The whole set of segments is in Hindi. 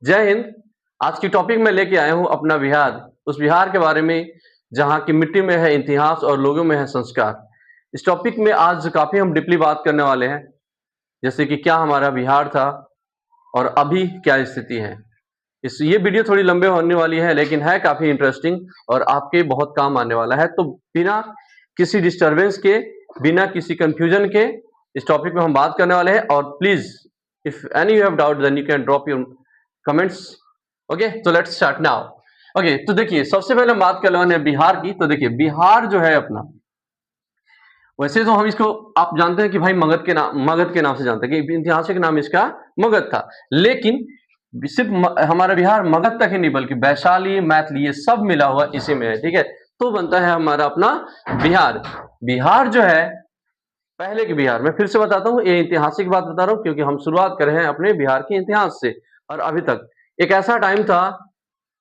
जय हिंद। आज की टॉपिक में लेके आया हूँ अपना बिहार, उस बिहार के बारे में जहाँ की मिट्टी में है इतिहास और लोगों में है संस्कार। इस टॉपिक में आज काफी हम डीपली बात करने वाले हैं, जैसे कि क्या हमारा बिहार था और अभी क्या स्थिति है। ये वीडियो थोड़ी लंबे होने वाली है, लेकिन है काफी इंटरेस्टिंग और आपके बहुत काम आने वाला है। तो बिना किसी डिस्टरबेंस के, बिना किसी कंफ्यूजन के इस टॉपिक में हम बात करने वाले हैं। और please if any you have doubt then you can drop your comments. Okay, तो लेट्स स्टार्ट नाउ। ओके, तो देखिए सबसे पहले हम बात कर लेंगे बिहार की। तो देखिए बिहार जो है अपना, वैसे तो हम इसको आप जानते हैं कि भाई मगध के नाम से जानते हैं कि ऐतिहासिक नाम इसका मगध था। लेकिन सिर्फ हमारा बिहार मगध तक ही नहीं बल्कि वैशाली, मैथिली ये सब मिला हुआ इसी में है। ठीक है, तो बनता है हमारा अपना बिहार। बिहार जो है पहले के बिहार, मैं फिर से बताता हूँ, ये ऐतिहासिक बात बता रहा हूँ क्योंकि हम शुरुआत कर रहे हैं अपने बिहार के इतिहास से। और अभी तक एक ऐसा टाइम था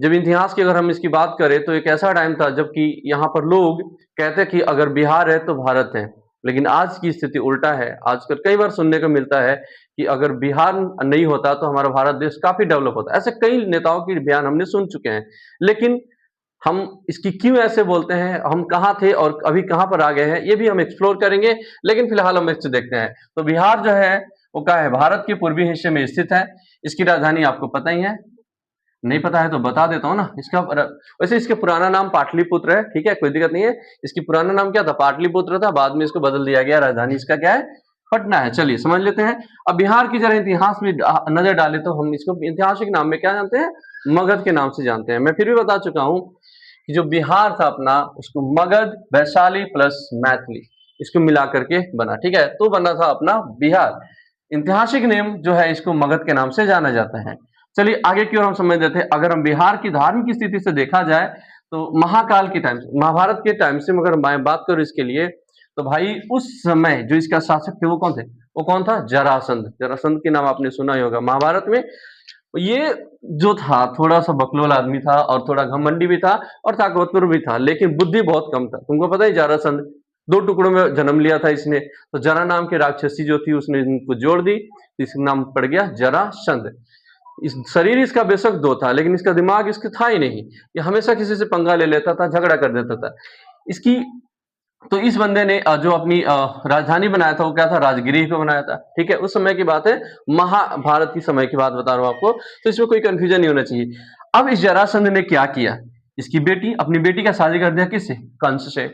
जब इतिहास की अगर हम इसकी बात करें तो एक ऐसा टाइम था जबकि यहाँ पर लोग कहते कि अगर बिहार है तो भारत है। लेकिन आज की स्थिति उल्टा है। आजकल कई बार सुनने को मिलता है कि अगर बिहार नहीं होता तो हमारा भारत देश काफी डेवलप होता। ऐसे कई नेताओं की बयान हमने सुन चुके हैं। लेकिन हम इसकी क्यों ऐसे बोलते हैं, हम कहाँ थे और अभी कहाँ पर आ गए हैं, ये भी हम एक्सप्लोर करेंगे। लेकिन फिलहाल हम इससे देखते हैं। तो बिहार जो है वो क्या है, भारत के पूर्वी हिस्से में स्थित है। इसकी राजधानी आपको पता ही है, नहीं पता है तो बता देता हूँ ना। वैसे इसके पुराना नाम पाटलिपुत्र है। ठीक है, कोई दिक्कत नहीं है। इसकी पुराना नाम क्या था, पाटलिपुत्र था। बाद में इसको बदल दिया गया, राजधानी इसका क्या है, पटना है। चलिए समझ लेते हैं। अब बिहार की जरा इतिहास में नजर डाले तो हम इसको ऐतिहासिक नाम में क्या जानते हैं, मगध के नाम से जानते हैं। मैं फिर भी बता चुका हूँ कि जो बिहार था अपना, उसको मगध, वैशाली प्लस मैथिली इसको मिला करके बना। ठीक है, तो बना था अपना बिहार। ऐतिहासिक नेम जो है इसको मगध के नाम से जाना जाता है। चलिए आगे की ओर हम समझ लेते हैं। अगर हम बिहार की धार्मिक स्थिति से देखा जाए तो महाकाल के टाइम, महाभारत के टाइम से अगर मैं बात करूं इसके लिए, तो भाई उस समय जो इसका शासक थे वो कौन थे, वो कौन था, जरासंध। जरासंध के नाम आपने सुना ही होगा महाभारत में। ये जो था थोड़ा सा बकलोल आदमी था और थोड़ा घमंडी भी था और ताकतवर भी था, लेकिन बुद्धि बहुत कम था। तुमको पता है जरासंध दो टुकड़ों में जन्म लिया था इसने। तो जरा नाम की राक्षसी जो थी उसने इनको जोड़ दी, इसका नाम पड़ गया जरासंध। इस शरीर इसका बेशक दो था, लेकिन इसका दिमाग इसका था ही नहीं। ये हमेशा किसी से पंगा ले लेता था, झगड़ा कर देता था। इसकी तो इस बंदे ने जो अपनी राजधानी बनाया था वो क्या था, राजगिरी को बनाया था। ठीक है, उस समय की बात है, महाभारत की समय की बात बता रहा हूं आपको, तो इसमें कोई कंफ्यूजन नहीं होना चाहिए। अब इस जरासंध ने क्या किया, इसकी बेटी, अपनी बेटी का शादी कर दिया किससे, कंस से।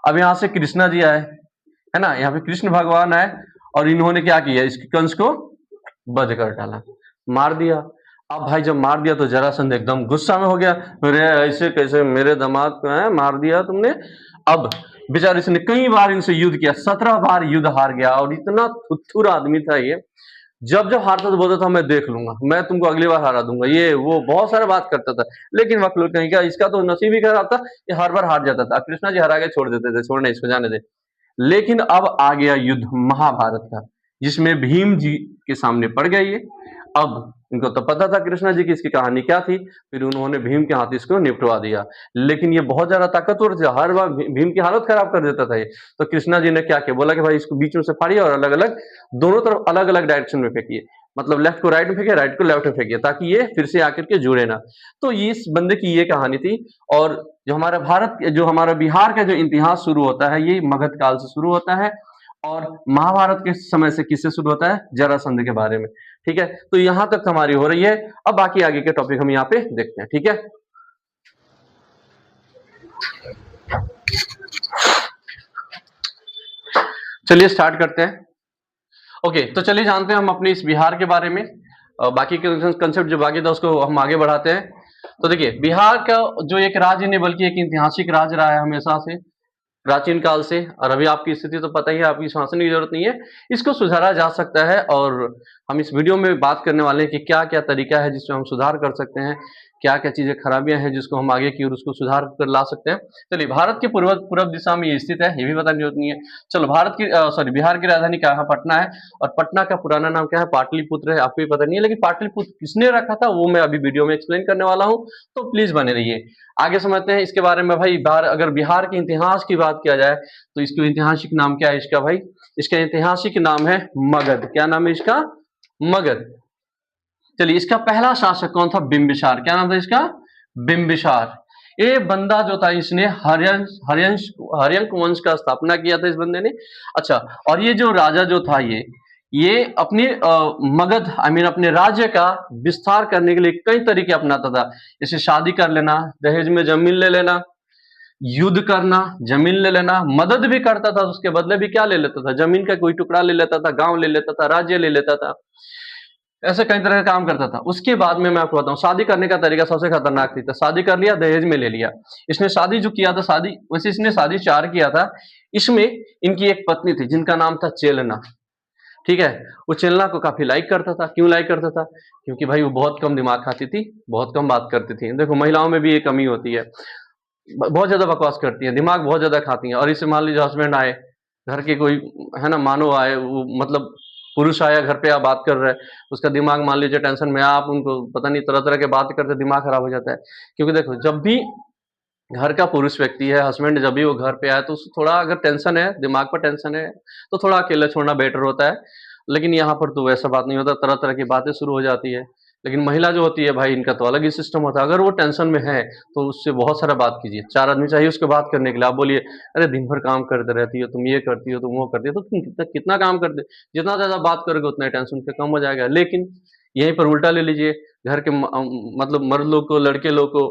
अब यहाँ से कृष्णा जी आए, है ना, यहाँ पे कृष्ण भगवान आए और इन्होंने क्या किया, इसकी कंस को वध कर डाला, मार दिया। अब भाई जब मार दिया तो जरासंध एकदम गुस्सा में हो गया, अरे ऐसे कैसे मेरे दामाद को है मार दिया तुमने। अब बेचारे इसने कई बार इनसे युद्ध किया, 17 बार युद्ध हार गया। और इतना थुथुर आदमी था ये, जब जब हारता तो बोलता था मैं देख लूंगा, मैं तुमको अगली बार हरा दूंगा, ये वो बहुत सारा बात करता था। लेकिन वक्त कहीं का इसका तो नसीब ही खराब था, ये हर बार हार जाता था। कृष्णा जी हरा के छोड़ देते थे, छोड़ने इसको जाने दे। लेकिन अब आ गया युद्ध महाभारत का, जिसमें भीम जी के सामने पड़ गए ये। अब इनको तो पता था कृष्णा जी की इसकी कहानी क्या थी, फिर उन्होंने भीम के हाथ इसको निपटवा दिया। लेकिन ये बहुत ज्यादा ताकतवर था, हर बार भीम की हालत खराब कर देता था ये। तो कृष्णा जी ने क्या किया, बोला कि भाई इसको बीच में से फाड़िए और अलग अलग दोनों तरफ अलग अलग डायरेक्शन में फेंकिए, मतलब लेफ्ट को राइट में फेंकिए, राइट को लेफ्ट में फेंकिए, ताकि ये फिर से आकर के जुड़े ना। तो ये इस बंदे की ये कहानी थी। और जो हमारा बिहार का जो इतिहास शुरू होता है ये मगध काल से शुरू होता है और महाभारत के समय से किससे शुरू होता है, जरासंध के बारे में। ठीक है, तो यहां तक हमारी हो रही है। अब बाकी आगे के टॉपिक हम यहाँ पे देखते हैं। ठीक है, चलिए स्टार्ट करते हैं। ओके, तो चलिए जानते हैं हम अपने इस बिहार के बारे में। बाकी के कंसेप्ट जो बाकी था उसको हम आगे बढ़ाते हैं। तो देखिए बिहार का जो एक राज्य नहीं बल्कि एक ऐतिहासिक राज्य रहा है हमेशा से, प्राचीन काल से। और अभी आपकी स्थिति तो पता ही है, आपकी सोचने की जरूरत नहीं है, इसको सुधारा जा सकता है। और हम इस वीडियो में बात करने वाले हैं कि क्या क्या तरीका है जिसमें हम सुधार कर सकते हैं, क्या क्या चीजें खराबियां हैं जिसको हम आगे की ओर उसको सुधार कर ला सकते हैं। चलिए, भारत के पूर्व दिशा में ये स्थित है, ये भी बताने की जरूरत नहीं है। चलो, बिहार की राजधानी क्या है, पटना है। और पटना का पुराना नाम क्या है, पाटलिपुत्र है। आपको भी पता नहीं है, लेकिन पाटलिपुत्र किसने रखा था वो मैं अभी वीडियो में एक्सप्लेन करने वाला हूँ, तो प्लीज बने रहिए। आगे समझते हैं इसके बारे में। भाई अगर बिहार के इतिहास की बात किया जाए तो इसका ऐतिहासिक नाम क्या है इसका, भाई इसका ऐतिहासिक नाम है मगध। क्या नाम है इसका, मगध। चलिए, इसका पहला शासक कौन था? बिंबिसार। क्या नाम था इसका? बिंबिसार। ये बंदा जो था, इसने हर्यंक वंश का स्थापना किया था इस बंदे ने। अच्छा, और ये जो राजा जो था, ये अपने मगध अपने राज्य का विस्तार करने के लिए कई तरीके अपनाता था। जैसे शादी कर लेना, दहेज में जमीन ले लेना, युद्ध करना, जमीन ले लेना, मदद भी करता था, उसके बदले भी क्या ले लेता था? जमीन का कोई टुकड़ा ले लेता था, गांव ले लेता था, राज्य ले लेता था। ऐसे कई तरह का काम करता था। उसके बाद में मैं आपको बताऊं, शादी करने का तरीका सबसे खतरनाक थी। तो शादी कर लिया, दहेज में ले लिया। इसने शादी जो किया था, वैसे इसने शादी 4 किया था। इसमें इनकी एक पत्नी थी जिनका नाम था चेलना। ठीक है, वो चेलना को काफी लाइक करता था। क्यों लाइक करता था? क्योंकि भाई वो बहुत कम दिमाग खाती थी, बहुत कम बात करती थी। देखो, महिलाओं में भी ये कमी होती है, बहुत ज्यादा बकवास करती है, दिमाग बहुत ज्यादा खाती है। और इससे मान लीजिए हस्बैंड आए, घर के कोई है ना, मानो आए, वो मतलब पुरुष आया घर पे, आप बात कर रहे हैं, उसका दिमाग मान लीजिए टेंशन में, आप उनको पता नहीं तरह तरह के बात करते, दिमाग खराब हो जाता है। क्योंकि देखो, जब भी घर का पुरुष व्यक्ति है, हस्बैंड जब भी वो घर पे आए, तो थोड़ा अगर टेंशन है, दिमाग पर टेंशन है, तो थोड़ा अकेला छोड़ना बेटर होता है। लेकिन यहाँ पर तो वैसा बात नहीं होता, तरह तरह की बातें शुरू हो जाती है। लेकिन महिला जो होती है भाई, इनका तो अलग ही सिस्टम होता है। अगर वो टेंशन में है तो उससे बहुत सारा बात कीजिए, 4 आदमी चाहिए उसके बात करने के लिए। आप बोलिए, अरे दिन भर काम करते रहती हो तुम, ये करती हो तुम, वो करती हो, तो तुम कितना कितना काम करते हो? जितना ज्यादा बात करोगे उतना टेंशन पे कम हो जाएगा। लेकिन यहीं पर उल्टा ले लीजिए, घर के मतलब मर्द लोग को, लड़के लोग को,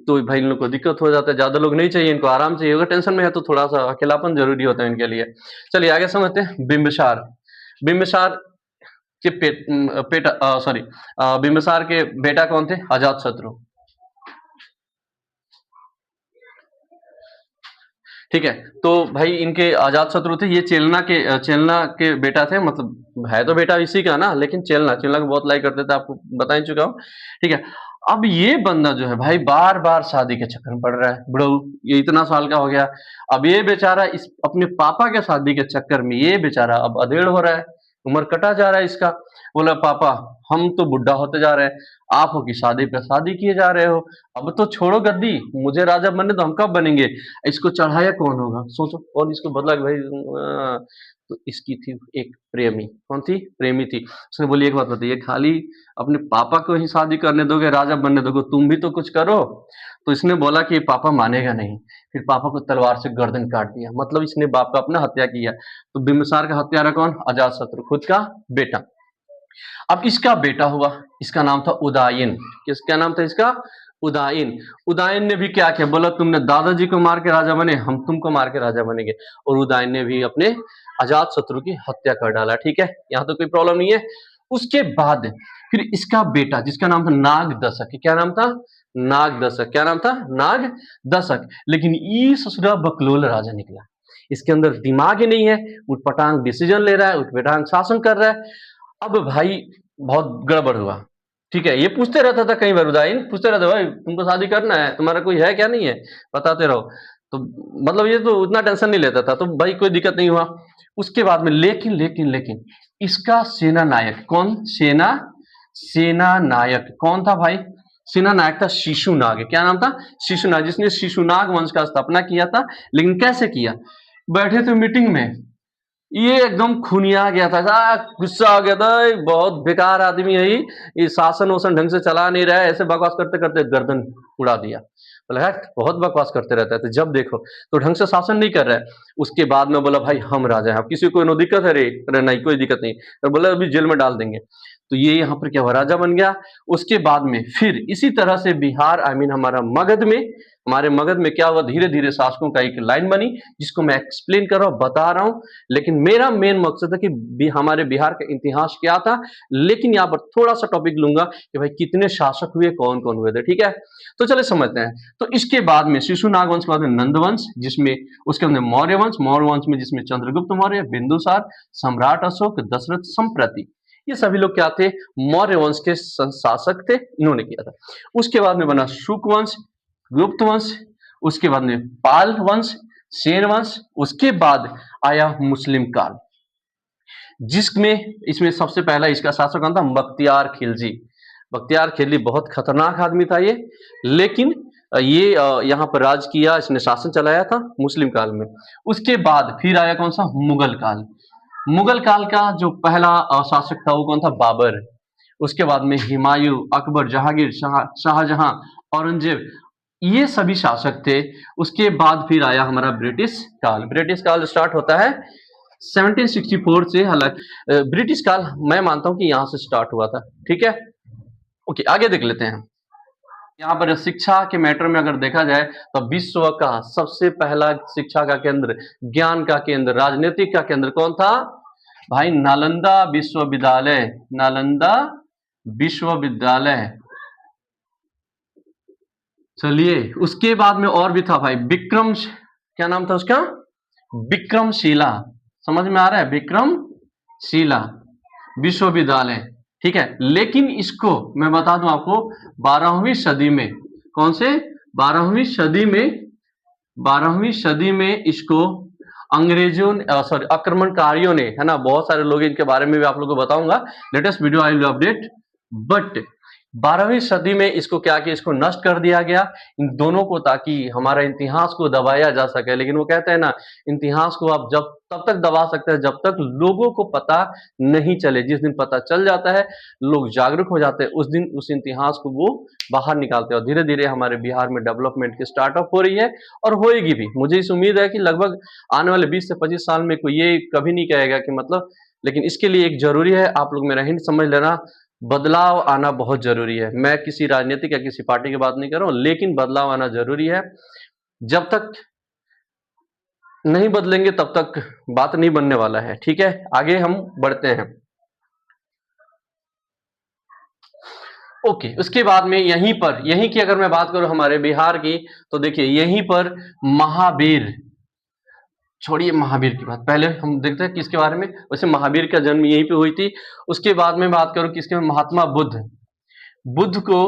तो भाई इन लोग को दिक्कत हो जाता है। ज्यादा लोग नहीं चाहिए, इनको आराम चाहिए। अगर टेंशन में है तो थोड़ा सा अकेलापन जरूरी होता है इनके लिए। चलिए आगे समझते हैं। बिंबिसार। बिंबिसार के बिंबिसार के बेटा कौन थे? अजात शत्रु। ठीक है, तो भाई इनके अजात शत्रु थे। ये चेलना के बेटा थे, मतलब है तो बेटा इसी का ना, लेकिन चेलना चेलना को बहुत लाइक करते थे, आपको बता ही चुका हूँ। ठीक है, अब ये बंदा जो है भाई, बार बार शादी के चक्कर में पड़ रहा है। बुढ़ऊ, ये इतना साल का हो गया, अब ये बेचारा इस अपने पापा के शादी के चक्कर में ये बेचारा अब अधेड़ हो रहा है, उम्र कटा जा रहा है इसका। बोला, पापा हम तो बुढ़ा होते जा रहे हैं, आप हो कि शादी पे शादी किए जा रहे हो, अब तो छोड़ो गद्दी, मुझे राजा बनने तो हम कब बनेंगे? इसको चढ़ाया कौन होगा? सोचो कौन इसको बदला कि भाई तो इसकी थी एक प्रेमी। कौन थी? प्रेमी थी। उसने बोली, एक बात बताइए, खाली अपने पापा को ही शादी करने दोगे, राजा बनने दोगे, तुम भी तो कुछ करो। तो इसने बोला कि पापा मानेगा नहीं। फिर पापा को तलवार से गर्दन काट दिया, मतलब इसने बाप का अपना हत्या किया। तो बिंबिसार का हत्यारा कौन? अजातशत्रु, खुद का बेटा। अब इसका बेटा हुआ, इसका नाम था उदायन। किसका नाम था इसका? उदायन। उदायन ने भी क्या किया? बोला, तुमने दादाजी को मार के राजा बने, हम तुमको मार के राजा बनेंगे। और उदायन ने भी अपने अजात शत्रु की हत्या कर डाला। ठीक है, यहाँ तो कोई प्रॉब्लम नहीं है। उसके बाद फिर इसका बेटा, जिसका नाम था नाग दशक। क्या नाम था? नाग दशक। क्या नाम था? नाग दशक। लेकिन ये ससुरा बकलोल राजा निकला। इसके अंदर दिमाग ही नहीं है, उठपटांग डिसीजन ले रहा है, उठपटांग शासन कर रहा है। अब भाई बहुत गड़बड़ हुआ। ठीक है, ये पूछते रहता था, कई बार उदायन पूछते रहता, भाई तुमको शादी करना है, तुम्हारा कोई है क्या? नहीं है, बताते रहो। तो मतलब ये तो उतना टेंशन नहीं लेता था, तो भाई कोई दिक्कत नहीं हुआ। उसके बाद में लेकिन लेकिन लेकिन इसका सेना नायक कौन? सेना नायक कौन था भाई? सेना नायक था शिशुनाग। क्या नाम था? शिशुनाग, जिसने शिशुनाग वंश का स्थापना किया था। लेकिन कैसे किया? बैठे थे मीटिंग में, ये एकदम खूनिया गया था, गुस्सा आ गया था, बहुत बेकार आदमी है ये शासन वोसन ढंग से चला नहीं रहा है, ऐसे बकवास करते करते गर्दन उड़ा दिया। बोला, हट, बहुत बकवास करते रहता है, तो जब देखो तो ढंग से शासन नहीं कर रहा है। उसके बाद में बोला, भाई हम राजा हैं, किसी को नो दिक्कत है रे? अरे नहीं, कोई दिक्कत नहीं। तो बोला, अभी जेल में डाल देंगे। तो ये यहाँ पर क्या हुआ? राजा बन गया। उसके बाद में फिर इसी तरह से बिहार हमारे मगध में क्या हुआ? धीरे धीरे शासकों का एक लाइन बनी, जिसको मैं एक्सप्लेन कर रहा हूँ, बता रहा हूँ। लेकिन मेरा मेन मकसद है कि हमारे बिहार का इतिहास क्या था। लेकिन यहाँ पर थोड़ा सा टॉपिक लूंगा कि भाई कितने शासक हुए, कौन कौन हुए थे। ठीक है, तो चले समझते हैं। तो इसके बाद में शिशुनाग वंश के बाद में नंदवंश, जिसमें उसके अंदर मौर्य वंश में जिसमें चंद्रगुप्त मौर्य, बिंदुसार, सम्राट अशोक, दशरथ, संप्रति, ये सभी लोग क्या थे? मौर्य वंश के शासक थे, इन्होंने किया था। उसके बाद में बना शुक वंश, गुप्त वंश, उसके बाद में पाल वंश, सेन वंश, उसके बाद आया मुस्लिम काल, जिसमें इसमें सबसे पहला इसका शासक कौन था? बख्तियार खिलजी। बख्तियार खिलजी बहुत खतरनाक आदमी था ये, लेकिन ये यहाँ पर राज किया, इसने शासन चलाया था मुस्लिम काल में। उसके बाद फिर आया कौन सा? मुगल काल। मुगल काल का जो पहला शासक था वो कौन था? बाबर। उसके बाद में हुमायूं, अकबर, जहांगीर, शाहजहां, औरंगजेब, ये सभी शासक थे। उसके बाद फिर आया हमारा ब्रिटिश काल। ब्रिटिश काल स्टार्ट होता है 1764 से। हालांकि ब्रिटिश काल मैं मानता हूं कि यहां से स्टार्ट हुआ था। ठीक है, ओके, आगे देख लेते हैं। यहाँ पर शिक्षा के मैटर में अगर देखा जाए तो विश्व का सबसे पहला शिक्षा का केंद्र, ज्ञान का केंद्र, राजनीतिक का केंद्र कौन था भाई? नालंदा विश्वविद्यालय। नालंदा विश्वविद्यालय। चलिए, उसके बाद में और भी था भाई, क्या नाम था उसका? विक्रमशिला। समझ में आ रहा है? विक्रमशिला विश्वविद्यालय। ठीक है, लेकिन इसको मैं बता दूं आपको 12वीं सदी में, कौन से 12वीं सदी में, 12वीं सदी में इसको अंग्रेजों सॉरी आक्रमणकारियों ने, है ना, बहुत सारे लोग, इनके बारे में भी आप लोगों को बताऊंगा, latest video I will update. But 12वीं सदी में इसको क्या किया? इसको नष्ट कर दिया गया, इन दोनों को, ताकि हमारा इतिहास को दबाया जा सके। लेकिन वो कहते हैं ना, इतिहास को आप जब तब तक दबा सकते हैं जब तक लोगों को पता नहीं चले। जिस दिन पता चल जाता है, लोग जागरूक हो जाते हैं, उस दिन उस इतिहास को वो बाहर निकालते हैं। और धीरे धीरे हमारे बिहार में डेवलपमेंट की स्टार्टअप हो रही है और होएगी भी। मुझे इस उम्मीद है कि लगभग आने वाले 20 से 25 साल में कोई ये कभी नहीं कहेगा कि मतलब, लेकिन इसके लिए एक जरूरी है, आप लोग मेरा हिंट समझ लेना, बदलाव आना बहुत जरूरी है। मैं किसी राजनीतिक या किसी पार्टी की बात नहीं कर रहा हूं, लेकिन बदलाव आना जरूरी है। जब तक नहीं बदलेंगे तब तक बात नहीं बनने वाला है। ठीक है, आगे हम बढ़ते हैं। ओके, उसके बाद में यहीं की अगर मैं बात करूं हमारे बिहार की, तो देखिए यहीं पर महावीर, छोड़िए महावीर की बात, पहले हम देखते हैं किसके बारे में। वैसे महावीर का जन्म यहीं पे हुई थी। उसके बाद में बात करूं किसके, महात्मा बुद्ध। बुद्ध को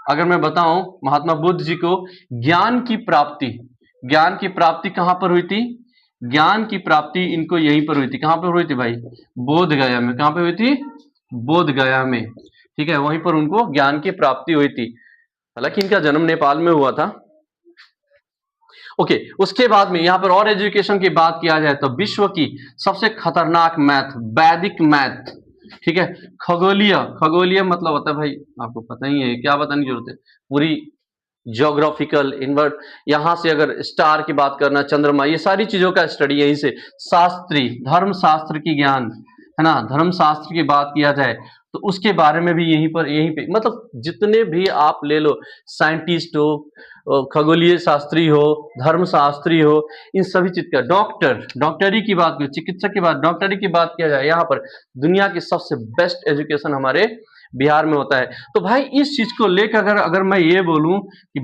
अगर मैं बताऊं, महात्मा बुद्ध जी को ज्ञान की प्राप्ति कहां पर हुई थी? ज्ञान की प्राप्ति इनको यहीं पर हुई थी। कहां पर हुई थी भाई? बोध गया में। कहां पर हुई थी? बोध गया में। ठीक है, वहीं पर उनको ज्ञान की प्राप्ति हुई थी। हालांकि इनका जन्म नेपाल में हुआ था। ओके, उसके बाद में यहां पर और एजुकेशन की बात किया जाए तो विश्व की सबसे खतरनाक मैथ, वैदिक मैथ। ठीक है, खगोलीय मतलब होता है भाई, आपको पता ही है, क्या बताने की जरूरत है, पूरी ज्योग्राफिकल इन्वर्ट। यहां से अगर स्टार की बात करना, चंद्रमा, ये सारी चीजों का स्टडी यहीं से। शास्त्री, धर्मशास्त्र की ज्ञान, है ना, धर्मशास्त्र की बात किया जाए तो उसके बारे में भी यहीं पे, मतलब जितने भी आप ले लो, साइंटिस्ट हो, खगोलीय शास्त्री हो, धर्मशास्त्री हो, इन सभी चीज का, डॉक्टरी की बात की, चिकित्सक की बात, डॉक्टरी की बात किया जाए, यहाँ पर दुनिया की सबसे बेस्ट एजुकेशन हमारे बिहार में होता है। तो भाई इस चीज को लेकर अगर मैं ये बोलूं कि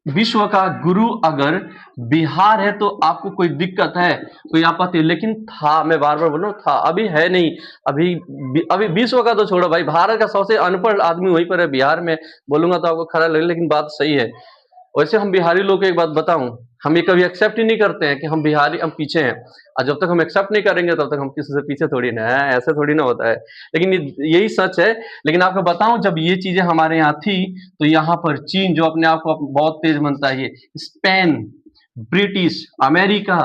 विश्व का गुरु अगर बिहार है तो आपको कोई दिक्कत है, कोई आपत्ति है? लेकिन था, मैं बार बार बोल रहा हूं, था, अभी है नहीं। अभी विश्व का तो छोड़ो भाई, भारत का सबसे अनपढ़ आदमी वहीं पर है, बिहार में। बोलूंगा तो आपको खराब लगेगा, लेकिन बात सही है। वैसे हम बिहारी लोग को एक बात बताऊं, हम ये कभी एक्सेप्ट ही नहीं करते हैं कि हम बिहारी, हम पीछे हैं। और जब तक हम एक्सेप्ट नहीं करेंगे तब तक हम किसी से पीछे थोड़ी ना है, ऐसे थोड़ी ना होता है। लेकिन यही सच है। लेकिन आपको बताऊं, जब ये चीजें हमारे यहाँ थी तो यहाँ पर चीन, जो अपने आप को बहुत तेज मानता है, स्पेन, ब्रिटिश, अमेरिका,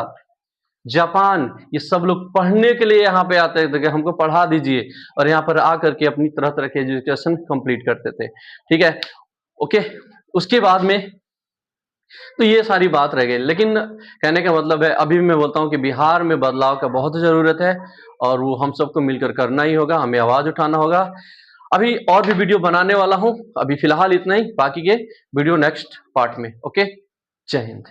जापान, ये सब लोग पढ़ने के लिए यहाँ पे आते थे कि हमको पढ़ा दीजिए, और यहाँ पर आकर के अपनी तरह तरह के एजुकेशन कंप्लीट करते थे। ठीक है, ओके, उसके बाद में तो ये सारी बात रह गई। लेकिन कहने का मतलब है, अभी मैं बोलता हूँ कि बिहार में बदलाव का बहुत जरूरत है, और वो हम सबको मिलकर करना ही होगा, हमें आवाज उठाना होगा। अभी और भी वीडियो बनाने वाला हूँ, अभी फिलहाल इतना ही, बाकी के वीडियो नेक्स्ट पार्ट में। ओके, जय हिंद।